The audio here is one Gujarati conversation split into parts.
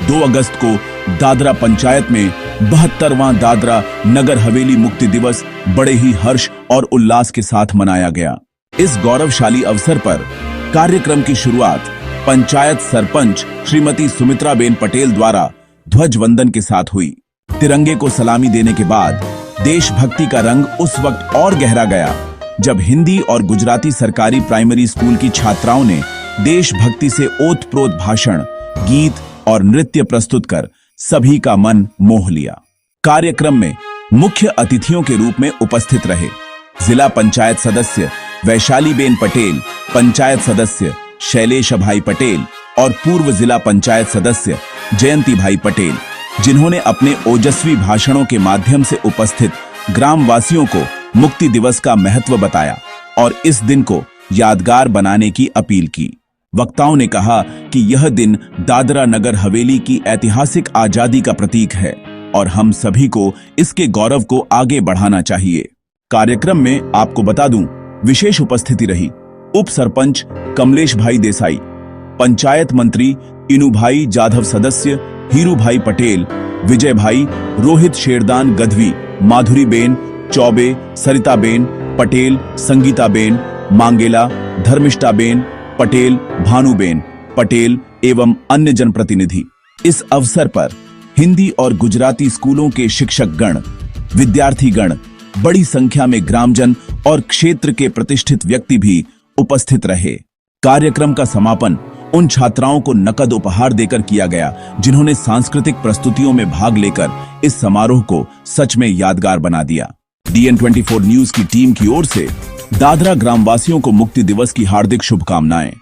2 अगस्त को दादरा पंचायत में 72वां दादरा नगर हवेली मुक्ति दिवस बड़े ही हर्ष और उल्लास के साथ मनाया गया। इस गौरवशाली अवसर पर कार्यक्रम की शुरुआत पंचायत सरपंच श्रीमती सुमित्राबेन पटेल द्वारा ध्वज वंदन के साथ हुई। तिरंगे को सलामी देने के बाद देशभक्ति का रंग उस वक्त और गहरा गया जब हिंदी और गुजराती सरकारी प्राइमरी स्कूल की छात्राओं ने देशभक्ति से ओतप्रोत भाषण, गीत और नृत्य प्रस्तुत कर सभी का मन मोह लिया। कार्यक्रम में मुख्य अतिथियों के रूप में उपस्थित रहे जिला पंचायत सदस्य वैशालीबेन पटेल, पंचायत सदस्य शैलेश भाई पटेल और पूर्व जिला पंचायत सदस्य जयंती भाई पटेल, जिन्होंने अपने ओजस्वी भाषणों के माध्यम से उपस्थित ग्रामवासियों को मुक्ति दिवस का महत्व बताया और इस दिन को यादगार बनाने की अपील की। वक्ताओं ने कहा कि यह दिन दादरा नगर हवेली की ऐतिहासिक आजादी का प्रतीक है और हम सभी को इसके गौरव को आगे बढ़ाना चाहिए। कार्यक्रम में आपको बता दूं, विशेष उपस्थिति रही उप सरपंच कमलेश भाई देसाई, पंचायत मंत्री इनू भाई जाधव, सदस्य हीरू भाई पटेल, विजय भाई, रोहित शेरदान गधवी, माधुरीबेन चौबे, सरिताबेन पटेल, संगीताबेन मांगेला, धर्मिष्ठाबेन पटेल, भानुबेन पटेल एवं अन्य जनप्रतिनिधि। इस अवसर पर हिंदी और गुजराती स्कूलों के शिक्षकगण, विद्यार्थीगण, बड़ी संख्या में ग्रामजन और क्षेत्र के प्रतिष्ठित व्यक्ति भी उपस्थित रहे। कार्यक्रम का समापन उन छात्राओं को नकद उपहार देकर किया गया जिन्होंने सांस्कृतिक प्रस्तुतियों में भाग लेकर इस समारोह को सच में यादगार बना दिया। DN24 न्यूज की टीम की ओर से दादरा ग्रामवासियों को मुक्ति दिवस की हार्दिक शुभकामनाएं।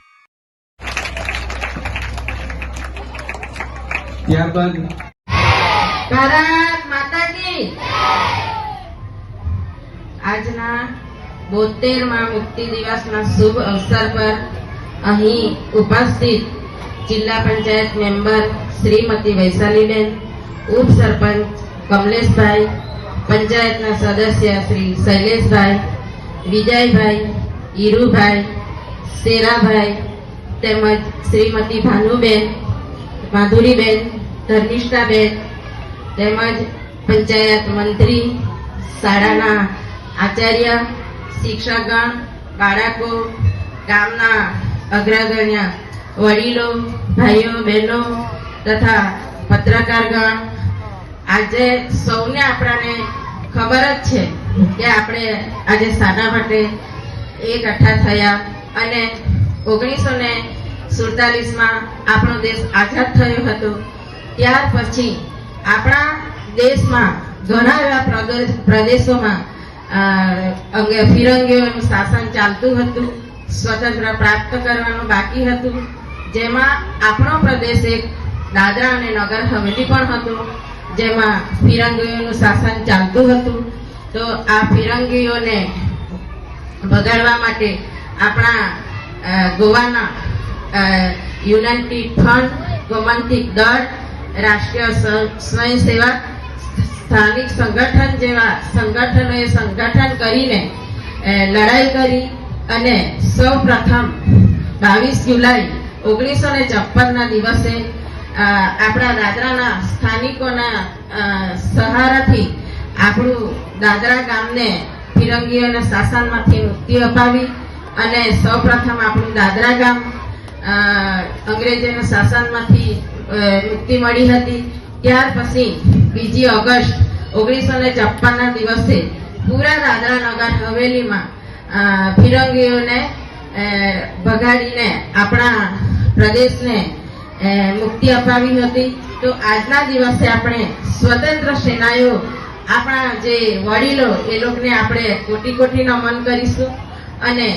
ભારત માતા કી આજના 72મા મુક્તિ દિવસના શુભ અવસર પર અહીં ઉપસ્થિત જિલ્લા પંચાયત મેમ્બર શ્રીમતી વૈશાલીબેન, ઉપ સરપંચ કમલેશભાઈ, પંચાયતના સદસ્ય શ્રી શૈલેષભાઈ, વિજયભાઈ, હીરુભાઈ, શેરાભાઈ તેમજ શ્રીમતી ભાનુબેન, માધુરીબેન, ધર્મિષ્ઠાબેન તેમજ પંચાયત મંત્રી, શાળાના આચાર્ય, શિક્ષકગણ, બાળકો, ગામના અગ્રગણ્ય વડીલો, ભાઈઓ બહેનો તથા પત્રકારગણ, આજે સૌને આપણાને ખબર જ છે કે આપણે આજે શાના માટે એકઠા થયા અને 1947માં આપણો દેશ આઝાદ થયો હતો। ત્યાર પછી આપણા દેશમાં ઘણા એવા પ્રદેશોમાં ફિરંગીઓનું શાસન ચાલતું હતું, સ્વતંત્ર પ્રાપ્ત કરવાનું બાકી હતું, જેમાં આપણો પ્રદેશ એક દાદરા અને નગર હવેલી પણ હતો, જેમાં ફિરંગીઓનું શાસન ચાલતું હતું। તો આ ફિરંગીઓને ભગાડવા માટે આપણા ગોવાના યુનાઇટેડ ફ્રન્ટ, ગોમંતક દળ, રાષ્ટ્રીય સ્વયંસેવક, સ્થાનિક સંગઠન જેવા સંગઠનોએ સંગઠન કરીને લડાઈ કરી અને સૌ પ્રથમ 22 જુલાઈ 1956ના દિવસે આપણા દાદરાના સ્થાનિકોના સહારાથી આપણું દાદરા ગામને ફિરંગીઓના શાસનમાંથી મુક્તિ અપાવી અને સૌ પ્રથમ આપણું દાદરા ગામ અંગ્રેજોના શાસનમાંથી મુક્તિ મળી હતી। ત્યાર પછી 2 ઓગસ્ટ 1956ના દિવસે પૂરા દાદરા નગર હવેલીમાં ફિરંગીઓને ભગાડીને આપણા પ્રદેશને મુક્તિ અપાવી હતી। તો આજના દિવસે આપણે સ્વતંત્ર સેનાઓ, આપણા જે વડીલો, એ લોકોને આપણે કોટી કોટી નમન કરીશું અને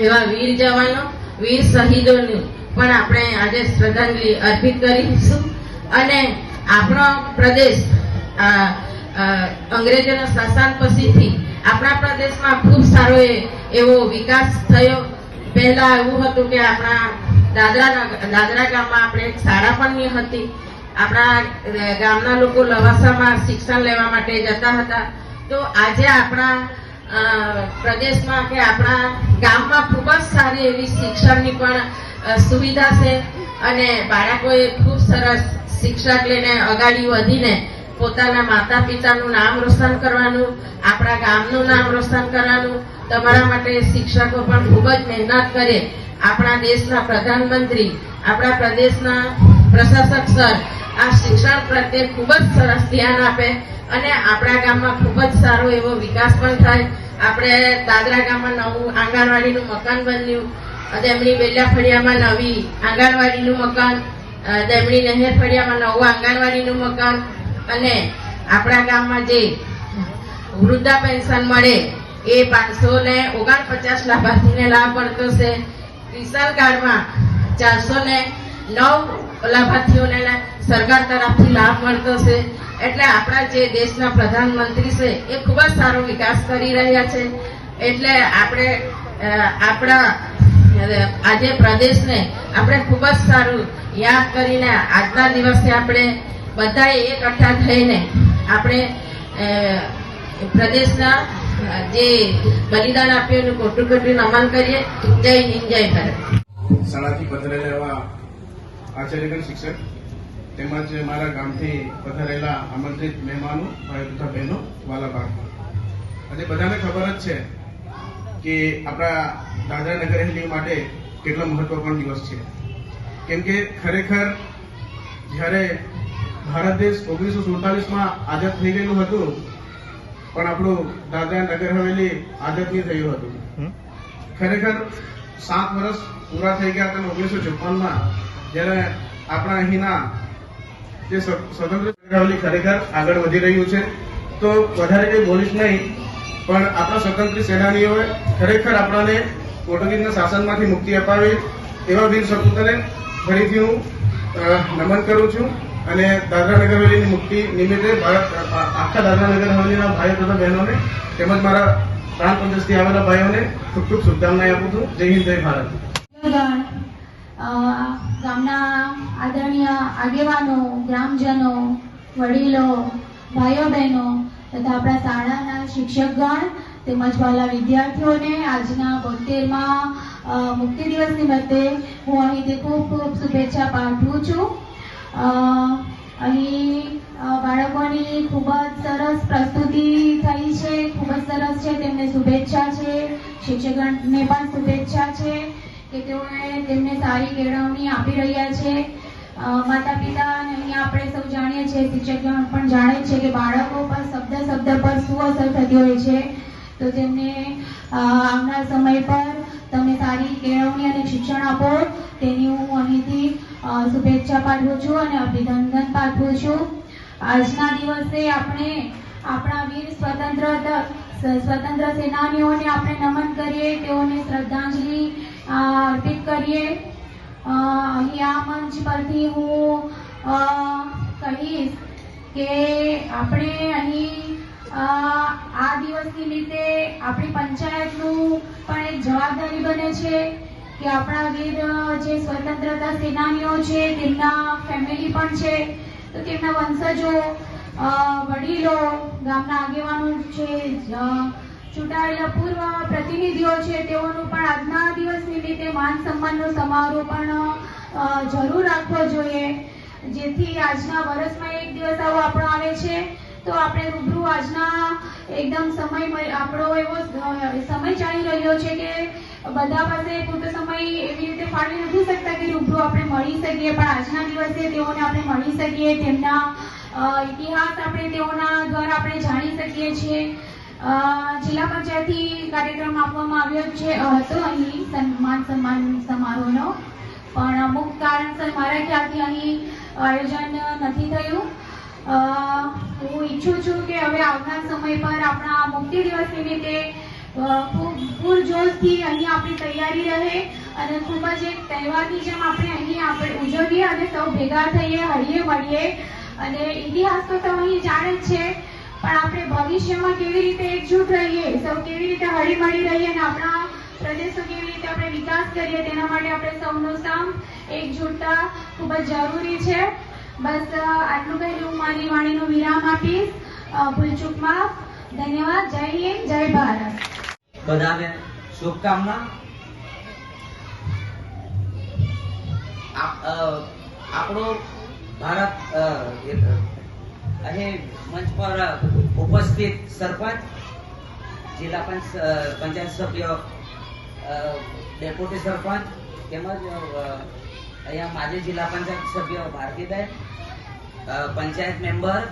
એવા વીર જવાનો, વીર શહીદોને પણ આપણે આજે શ્રદ્ધાંજલિ અર્પિત કરીશું અને આપણો પ્રદેશ અંગ્રેજોના શાસન પછીથી આપણા પ્રદેશમાં ખૂબ સારો એવો વિકાસ થયો। પહેલા એવું હતું કે આપણા દાદરા ગામમાં આપણે એક શાળા પણ નહીં હતી। આપણા ગામના લોકો લવાસામાં શિક્ષણ લેવા માટે જતા હતા। તો આજે આપણા પ્રદેશમાં કે આપણા ગામમાં ખૂબ જ સારી એવી શિક્ષણની પણ સુવિધા છે અને બાળકોએ ખૂબ સરસ શિક્ષક લઈને અગાડી વધીને પોતાના માતા પિતાનું નામ રોશન કરવાનું, આપણા ગામનું નામ રોશન કરવાનું. તમારા માટે શિક્ષકો પણ ખૂબ જ મહેનત કરે. આપણા દેશના પ્રધાનમંત્રી, આપણા પ્રદેશના પ્રશાસક સર આ શિક્ષણ પ્રત્યે ખૂબ જ સરસ ધ્યાન આપે અને આપણા ગામમાં ખૂબ જ સારો એવો વિકાસ પણ થાય. આપણે દાદરા ગામમાં નવું આંગણવાડીનું મકાન બન્યું, દેમણી બેલા ફળિયામાં નવી આંગણવાડીનું મકાન, દેમણી નહેર ફળિયામાં નવું આંગણવાડીનું મકાન અને આપણા ગામમાં જે વૃદ્ધા પેન્શન મળે એ 549 લાભાર્થીને લાભ મળતો છે. કિસાન કાર્ડમાં 409 લાભાર્થીઓને સરકાર તરફથી લાભ મળતો છે. એટલે આપણા જે દેશના પ્રધાનમંત્રી છે એ ખૂબ જ સારો વિકાસ કરી રહ્યા છે. એટલે આપણે આપણા આજે પ્રદેશને આપણે ખૂબ જ સારું યાદ કરીને આજના દિવસે આપણે બધાએ એકઠા થઈને આપણે પ્રદેશના જે બલિદાન આપ્યું એનું કોટું કોટું નમન કરીએ. જય હિન્દ, જય ભારત. શાળાથી પધારેલા એવા આચાર્યગણ શિક્ષક તેમજ મારા ગામથી પધારેલા આમંત્રિત મહેમાનો, ભાઈઓ તથા બહેનો, વાલા બાળકો, આજે બધાને ખબર જ છે કે આપણા દાદરા નગર હવેલી માટે કેટલો મહત્વપૂર્ણ દિવસ છે. કેમ કે ખરેખર જ્યારે ભારત દેશ 1947માં આઝાદ થઈ ગયેલું હતું, પણ આપણું દાદરા નગર હવેલી આઝાદ નહીં થયું હતું. ખરેખર 7 વર્ષ પૂરા થઈ ગયા હતા 1954માં, જ્યારે આપણા અહીંના જે સ્વતંત્ર નગર હવેલી ખરેખર આગળ વધી રહ્યું છે. તો વધારે કંઈ બોલીશ નહીં, પણ આપણા સ્વતંત્ર સેનાનીઓએ ખરેખર આપણાને પોર્ટુગીઝના શાસનમાંથી મુક્તિ અપાવી એવા વીર સપૂતોને ફરીથી હું નમન કરું છું. અને દાદરા નગર હવેલીની મુક્તિ નિમિત્તે આખા દાદરા નગર હવેલીના ભાઈઓ તથા બહેનોને તેમજ મારા પ્રાંત પ્રદેશથી આવેલા ભાઈઓને ખૂબ ખૂબ શુભકામનાઓ આપું છું. જય હિન્દ, જય ભારત. ગામના આદરણીય આગેવાનો, ગ્રામજનો, વડીલો, ભાઈઓ બહેનો તથા આપણા શાળાના શિક્ષકગણ તેમજ વાલા વિદ્યાર્થીઓને આજના 72માં મુક્તિ દિવસ નિમિત્તે હું અહીંથી ખૂબ ખૂબ શુભેચ્છા પાઠવું છું. અહીં બાળકોની ખૂબ જ સરસ પ્રસ્તુતિ થઈ છે, ખૂબ જ સરસ છે. તેમને શુભેચ્છા છે, શિક્ષકગણને પણ શુભેચ્છા છે કે તેઓએ તેમને સારી કેળવણી આપી રહ્યા છે. માતા પિતા અને અહીંયા આપણે સૌ જાણીએ છીએ, શિક્ષકગણ પણ જાણે છે કે બાળકો પર શબ્દ પર શું અસર થતી હોય છે. તો તેમને આવનાર સમય પર તમે સારી કેળવણી અને શિક્ષણ આપો તેની હું અહીંથી શુભેચ્છા પાઠવું છું અને અભિનંદન પાઠવું છું. આજના દિવસે આપણે આપણા વીર સ્વતંત્ર સેનાનીઓને આપણે નમન કરીએ, તેઓને શ્રદ્ધાંજલિ અર્પિત કરીએ. અહીં આ મંચ પરથી હું કહીશ કે આપણે અહીં આ દિવસ નિમિત્તે આપણી પંચાયતનું પણ એક જવાબદારી બને છે કે આપણા વીર જે સ્વતંત્રતા સેનાનીઓ છે તેમના ફેમિલી પણ છે, તો તેમના વંશજો, વડીલો, ગામના આગેવાનો છે, ચૂંટાયેલા પૂર્વ પ્રતિનિધિઓ છે, તેઓનું પણ આજના દિવસ નિમિત્તે માન સન્માનનો સમારોહ પણ જરૂર રાખવો જોઈએ, જેથી આજના વર્ષમાં એક દિવસ આવો આપણો આવે છે તો આપણે રૂબરૂ આજના એકદમ આપણો એવો સમય ચાલી રહ્યો છે કે બધા પાસે પૂરતો સમય એવી રીતે ફાળવી નથી શકતા કે રૂબરૂ આપણે મળી શકીએ, પણ આજના દિવસે તેઓને આપણે મળી શકીએ, તેમના ઇતિહાસ આપણે તેઓના દ્વારા આપણે જાણી શકીએ છીએ. જિલ્લા પંચાયતથી કાર્યક્રમ આપવામાં આવ્યો છે હતો અહીં માન સન્માન સમારોહનો, પણ અમુક કારણસર મારા ખ્યાલથી અહીં આયોજન નથી થયું. હું ઈચ્છું છું કે હવે આવનાર સમય પર આપણા મુક્તિ દિવસ નિમિત્તે ખૂબ પૂરજોશથી અહીં આપણી તૈયારી રહે અને ખૂબ જ એક તહેવારની જેમ આપણે ઉજવીએ અને સૌ ભેગા થઈએ, હળીએ મળીએ. અને ઇતિહાસ તો અહીં જાણે જ છે, પણ આપણે ભવિષ્યમાં કેવી રીતે એકજૂટ રહીએ, સૌ કેવી રીતે હળી મળી રહીએ અને આપણા પ્રદેશો કેવી રીતે આપણે વિકાસ કરીએ, તેના માટે આપણે સૌનો એકજૂટતા ખૂબ જ જરૂરી છે. બસ આટલું કહી હું મારી વાણીનો વિરામ આપીશ. ભૂલચૂકમાં ધન્યવાદ. જય હિન્દ, જય ભારત. બધાને શુભકામના. આપણો ભારત અહીં મંચ પર ઉપસ્થિત સરપંચ, જિલ્લા પંચાયત સભ્ય, ડેપ્યુટી સરપંચ તેમજ અહીંયા માજી જિલ્લા પંચાયત સભ્ય ભારતીબેન, પંચાયત મેમ્બર,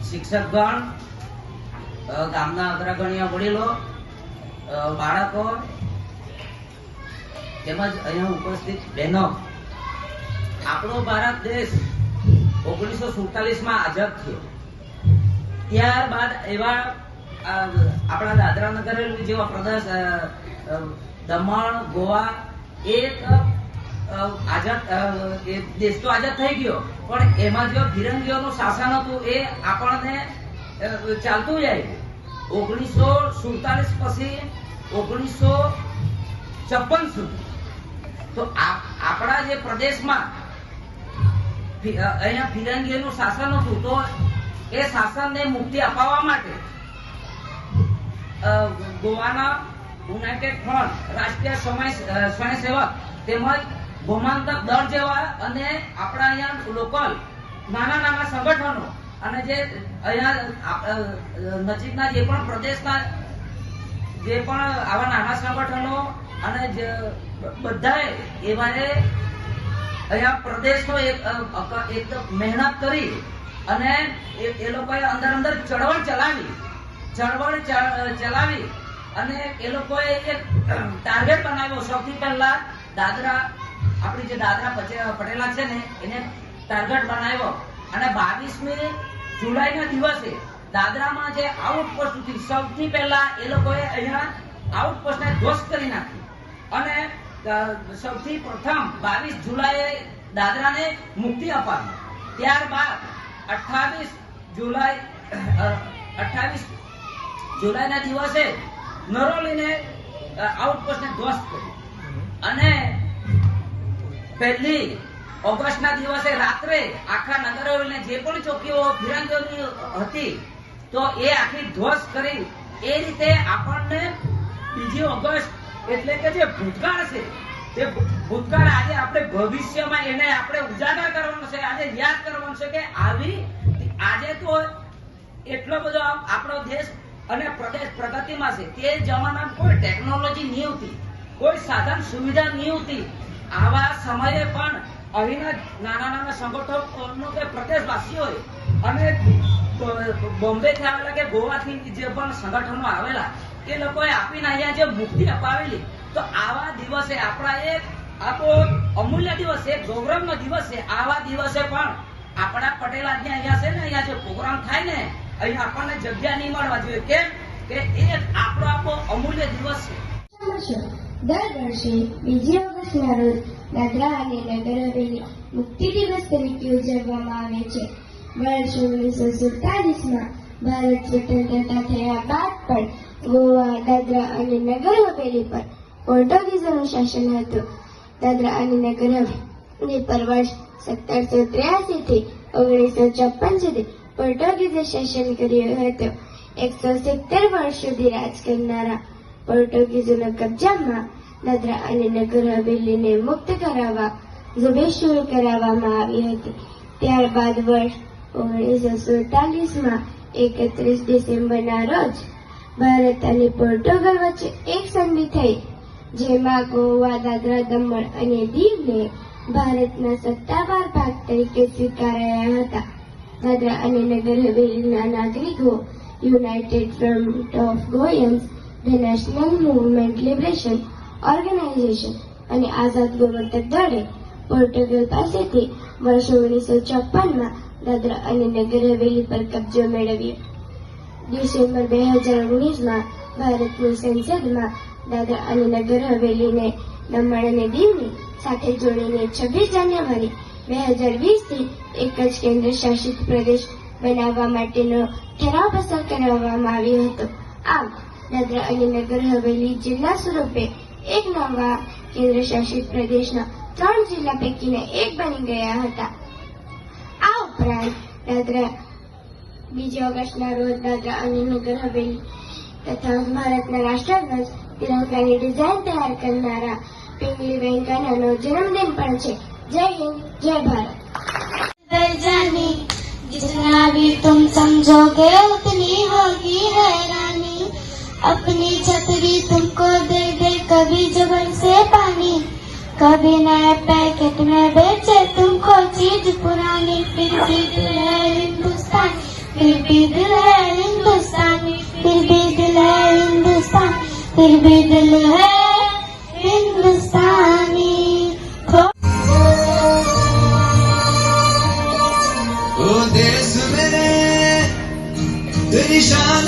શિક્ષકગણ, ગામના અગ્રગણ્ય વડીલો, બાળકો તેમજ અહીંયા ઉપસ્થિત બહેનો, આપણો ભારત દેશ 1947માં આઝાદ થયો. ત્યારબાદ એવા આપણા દાદરા નગર હવેલી જેવા પ્રદેશ, દમણ, ગોવા, એક આઝાદ દેશ તો આઝાદ થઈ ગયો, પણ એમાં જે ફિરંગીઓનું શાસન હતું એ આપણને ચાલતું જાય. 1947 પછી 1956 સુધી તો આપણા જે પ્રદેશમાં અહીંયા ફિરંગીઓનું શાસન હતું, તો એ શાસનને મુક્તિ અપાવવા માટે ગોવાના યુનાઇટેડ ફ્રન્ટ, રાષ્ટ્રીય સ્વયંસેવક તેમજ ગોમાંતક દળ જેવા અને આપણા અહીંયા લોકલ નાના સંગઠનો અને જે અહીંયા નજીકના જે પણ પ્રદેશના જે પણ આવા નાના સંગઠનો અને બધાએ એવાએ અહીંયા પ્રદેશનો એકદમ મહેનત કરી અને એ લોકોએ અંદર ચળવળ ચલાવી અને એ લોકોએ એક ટાર્ગેટ બનાવ્યો. સૌથી પહેલા દાદરા, આપણી જે દાદરા પટેલા છે ને એને ટાર્ગેટ બનાવ્યો અને 22મી જુલાઈના દિવસે દાદરામાં જે આઉટપોસ્ટ હતી, સૌથી પહેલા એ લોકોએ અહીંયા આઉટપોસ્ટને ધ્વસ્ત કરી નાખી અને સૌથી પ્રથમ 22 જુલાઈએ દાદરાને મુક્તિ અપાવી. ત્યારબાદ 28 જુલાઈના દિવસે નરોલીને આઉટપોસ્ટને ધ્વસ્ત કરી અને 1 ઓગસ્ટના દિવસે રાત્રે આખા નગર હવેલીને જે પણ ચોકીઓ ફિરંગીઓની હતી તો એ આખી ધ્વસ્ત કરી. એ રીતે આપણને 2 ઓગસ્ટ એટલે કે જે ભૂતકાળ છે તે ભૂતકાળ આજે આપણે ભવિષ્યમાં એને આપણે ઉજાગર કરવાનો છે, આજે યાદ કરવાનું છે કે આજે તો એટલો બધો આપણો દેશ અને પ્રદેશ પ્રગતિમાં છે. તે જમાનામાં કોઈ ટેકનોલોજી નહીં હતી, કોઈ સાધન સુવિધા નહીં હતી. આવા સમયે પણ અહીંના નાના સંગઠનો કે પ્રદેશવાસીઓએ અને બોમ્બેથી આવેલા કે ગોવાથી જે પણ સંગઠનો આવેલા એ લોકોએ આપીને અહીંયા જે મુક્તિ અપાવેલી. તો આવા દિવસે આપણા એક આપણો અમૂલ્ય દિવસ છે, ગૌરવનો દિવસ છે. આવા દિવસે પણ આપણા પટેલ આજને અહીંયા છે ને, અહીંયા જે પ્રોગ્રામ થાય ને અહીંયા આપણને જગ્યા નહીં મળવા જોઈએ. કેમ કે એ આપણો અમૂલ્ય દિવસ છે. દર વર્ષે 2 ઓગસ્ટના રોજ દાદરા અને નગર હવેલી મુક્તિ દિવસ તરીકે ઉજવવામાં આવે છે. વર્ષ 1947માં ભારત સ્વતંત્રતા થયા બાદ પણ ગોવા, દાદરા અને નગર હવેલી પર પોર્ટુગીઝોનું શાસન હતું. દાદરા અને નગર હવેલી પર વર્ષ 1783 થી 1954 સુધી પોર્ટુગીઝે શાસન કર્યું હતું. 170 વર્ષ સુધી રાજ કરનારા પોર્ટુગીઝોના કબજામાં દાદરા અને નગર હવેલીને મુક્ત કરાવવા ઝુંબેશ શરૂ કરાવવામાં આવી હતી. ત્યારબાદ વર્ષ 1947માં 31 ડિસેમ્બરના રોજ ભારત અને પોર્ટુગલ વચ્ચે એક સંધિ થઈ, જેમાં ગોવા, દાદરા, દમણ અને દીવને ભારતના સત્તાવાર ભાગ તરીકે સ્વીકારાયા હતા. દાદરા અને નગર હવેલીના નાગરિકો united front of Goans, the national movement liberation organisation અને આઝાદ ગોમંતક દળે પોર્ટુગલ પાસેથી વર્ષ 1954માં દાદરા અને નગર હવેલી પર કબજો મેળવ્યો. ડિસેમ્બર 2019માં ભારતની સંસદમાં દાદરા અને નગર હવેલીને દમણ અને દીવની સાથે જોડીને 26 જાન્યુઆરી 2020થી એક જ કેન્દ્ર શાસિત પ્રદેશ બનાવવા માટેનો ઠરાવ પસાર કરવામાં આવ્યો હતો. આમ દાદરા અને નગર હવેલી જિલ્લા સ્વરૂપે એક નવા કેન્દ્ર શાસિત પ્રદેશના 3 જિલ્લા પૈકીના એક બની ગયા હતા. આ ઉપરાંત દાદરા 2 ઓગસ્ટના રોજ દાદરા અને નગર હવેલી તથા ભારતના રાષ્ટ્રધ્વજ તિરંગાની ડિઝાઇન તૈયાર કરનારા पिंगली वेंकैयाનો जन्मदिन પણ છે। जय हिंद जय भारत। जानी जितना भी तुम समझोगे उतनी होगी हैरानी। अपनी छतरी तुमको दे दे कभी जुगल से पानी, कभी नए पैकेट में बेचे तुमको चीज पुरानी। फिर भी दिल है हिंदुस्तान, फिर भी दिल है हिंदुस्तानी, फिर भी दिल है हिंदुस्तान, फिर भी दिल है हिंदुस्तानी। ओ देश मेरे तेरी शान